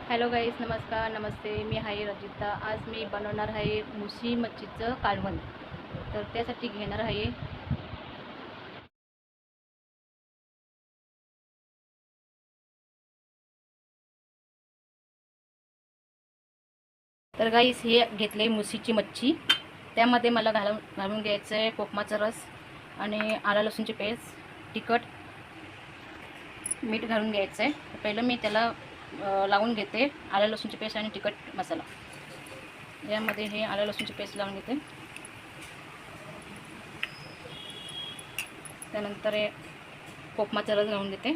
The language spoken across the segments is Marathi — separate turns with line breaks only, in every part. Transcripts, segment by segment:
हॅलो गाईस, नमस्कार, नमस्ते. मी आहे रजिता. आज मी बनवणार आहे मुशी मच्छीचं कालवण. तर त्यासाठी घेणार आहे तर गाईस हे घेतले मुशीची मच्छी. त्यामध्ये मला घालून घ्यायचं आहे कोकमाचा रस आणि आला लसूणची पेस्ट, तिखट, मीठ घालून घ्यायचं आहे. पहिलं मी त्याला लावून घेते आला लसूणची पेस्ट आणि तिखट मसाला. यामध्ये हे आला लसूणची पेस्ट लावून घेते. त्यानंतर कोकमाचा रस घालून देते.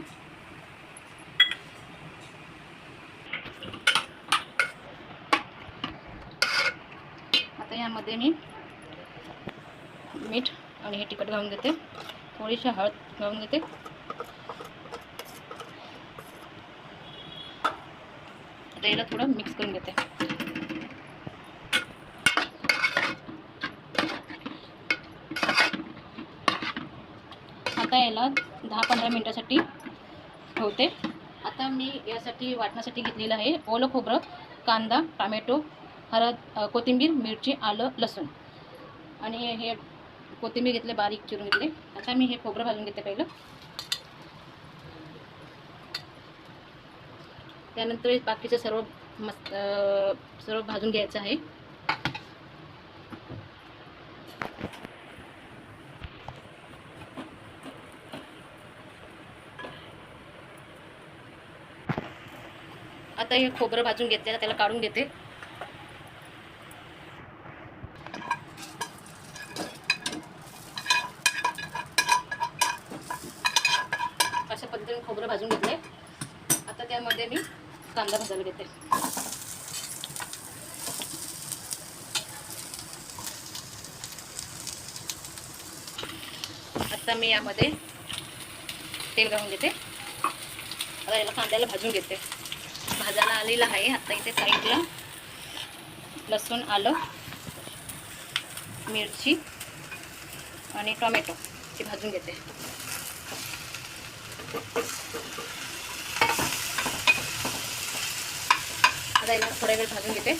आता यामध्ये मी मीठ आणि हे तिखट घालून घेते. थोडीशी हळद घालून घेते. आता याला थोडं मिक्स करून घेते. आता याला 10-15 मिनिटासाठी ठेवते. आता मी यासाठी वाटण्यासाठी घेतलेलं आहे ओलं खोबरं, कांदा, टोमॅटो, हळद, कोथिंबीर, मिरची, आलं, लसूण आणि हे कोथिंबीर घेतले, बारीक चिरून घेतले. आता मी हे खोबरं भाजून घेते पहिलं. त्यानंतर बाकीचं सर्व भाजून घ्यायचं आहे. आता हे खोबरं भाजून घेतलेलं त्याला काढून घेते. अशा पद्धतीने खोबरं भाजून घेतले. आता त्यामध्ये मी कांदा भाजायला घेते. आता मी यामध्ये तेल घालून घेते. आता याला कांद्याला भाजून घेते. भाजायला आलेला आहे. आता इथे साईडला लसूण, आलं, मिरची आणि टोमॅटो हे भाजून घेते. आता याला थोडा वेळ भाजून घेते.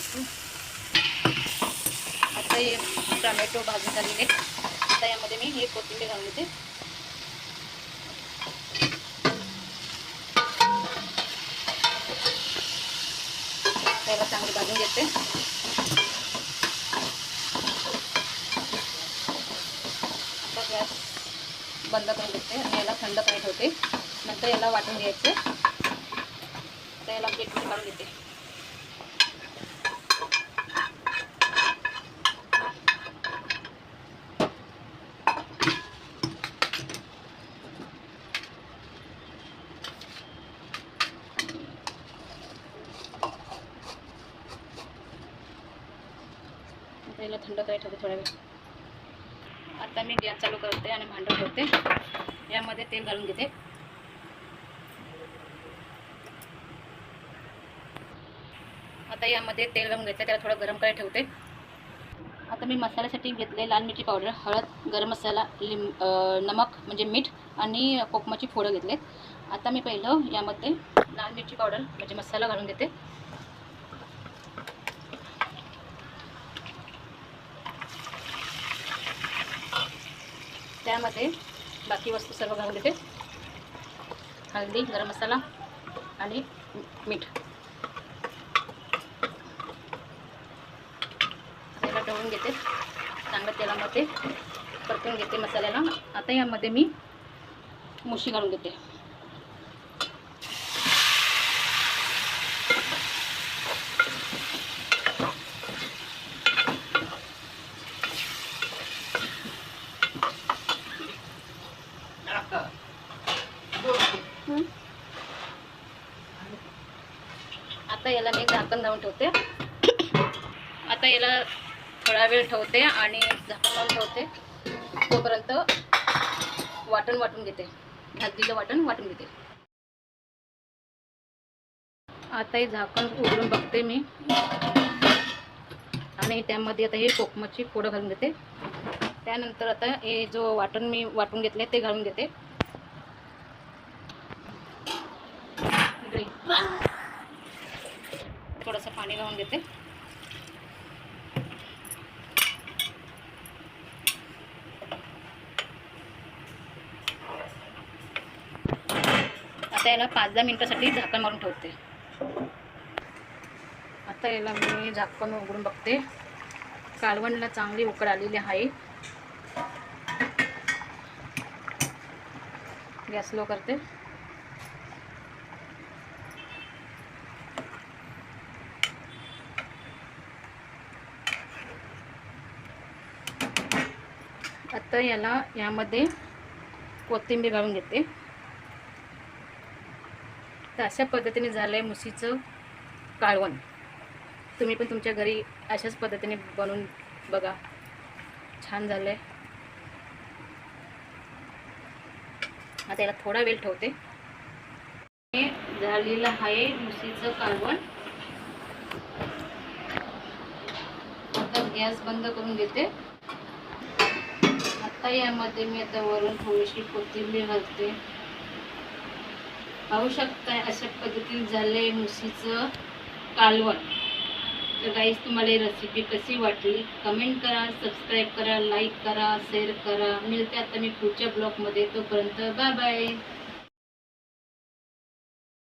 आता हे टोमॅटो भाजून झालेले. आता यामध्ये मी हे कोथिंबीर घालून घेते. त्याला चांगली भाजून घेते. आता गॅस बंद करून घेते आणि याला थंड करायला ठेवते. नंतर याला वाटून घ्यायचं. आता याला प्लेटमध्ये काढून घेते. याला थंड करायला ठेवते थोड्या वेळ. आता मी गॅस चालू करते आणि भांडं ठेवते. यामध्ये तेल घालून घेते. आता यामध्ये तेल घालून घेते. त्याला थोडं गरम करायला ठेवते. आता मी मसाल्यासाठी घेतले लाल मिरची पावडर, हळद, गरम मसाला, नमक म्हणजे मीठ आणि कोकमाची फोडं घेतले. आता मी पहिलं यामध्ये लाल मिरची पावडर म्हणजे मसाला घालून घेते. त्यामध्ये बाकी वस्तू सर्व घालून घेते. हळदी, गरम मसाला आणि मीठ. याला ढवळून घेते. चांगलं तेलामध्ये परतून घेते मसाल्याला. आता यामध्ये मी मुशी घालून घेते. आता याला मी झाकण लावून ठेवते. आता याला थोडा वेळ ठेवते आणि झाकण लावून ठेवते. तोपर्यंत वाटून घेते. भाजलेलं वाटून घेते. आता हे झाकण उघडून बघते मी आणि त्यामध्ये आता हे कोकमाची फोडं घालून घेते. त्यानंतर आता हे जो मी वाटून घेतले ते घालून घेते. थोडंसं पाणी लावून घेते. आता याला 5-10 मिनिटासाठी झाकण मारून ठेवते. आता याला मी झाकण उघडून बघते. कालवणला चांगली उकड आलेली आहे. गॅस स्लो करते. आता यामध्ये कोथिंबीर घालून घेते. तर अशा पद्धतीने झालं आहे मुशीचं कालवण. तुम्ही पण तुमच्या घरी अशाच पद्धतीने बनवून बघा, छान झालं आहे. आता याला थोडा वेळ ठेवते. हे झालेलं आहे मुशीचं कालवण. आता गॅस बंद करून घेते. आता यामध्ये मी आता वरून थोडीशी कोथिंबीर घालते. पाहू शकता अशा पद्धतीने झालंय मुशीचं कालवण. तर गाईज, तुम्हाला ही रेसिपी कशी वाटली कमेंट करा, सबस्क्राईब करा, लाईक करा, शेअर करा. मिळते आता मी पुढच्या ब्लॉगमध्ये. तोपर्यंत बाय बाय.